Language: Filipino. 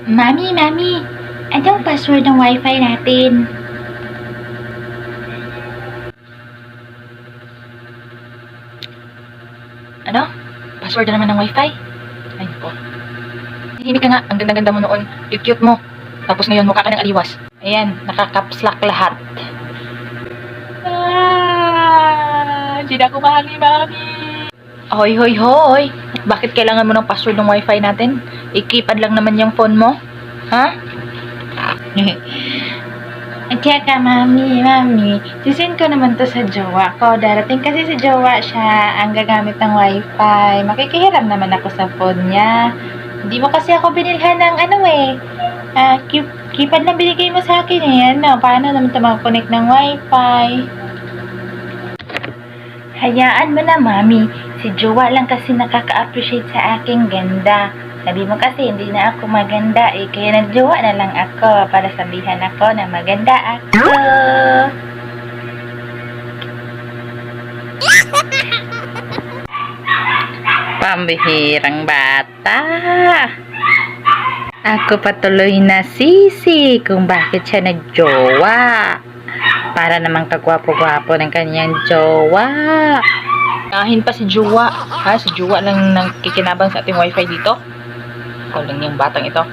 Mami, anong password ng wifi natin? Ano? Password na naman ng wifi? Ay, po. Hihimik ka nga. Ang ganda-ganda mo noon. Cute-cute mo. Tapos ngayon, mukha ka ng aliwas. Ayan, nakakapslak lahat. Hindi na ako mahal ni Mami. Hoy, hoy, hoy. Bakit kailangan mo ng password ng wifi natin? I-keypad lang naman yung phone mo. Ha? At saka, mami, sisend ko naman to sa jowa ko. Darating kasi sa jowa siya ang gagamit ng wifi. Makikihiram naman ako sa phone niya. Hindi mo kasi ako binilhan ng keypad lang binigay mo sa akin eh. Paano naman ito makakonect ng wifi? Hayaan mo na, mami. Si jowa lang kasi nakaka-appreciate sa aking ganda. Sabi mo kasi hindi na ako maganda eh. Kaya nagjowa na lang ako para sabihan ako na maganda ako. Pambihirang bata. Ako patuloy na sisi kung bakit siya nagjowa. Para namang kagwapo-gwapo ng kanyang jowa. Kahin pa si jowa. Ha? Si jowa lang nang kikinabang sa ating wifi dito. Ikaw lang yung batang ito.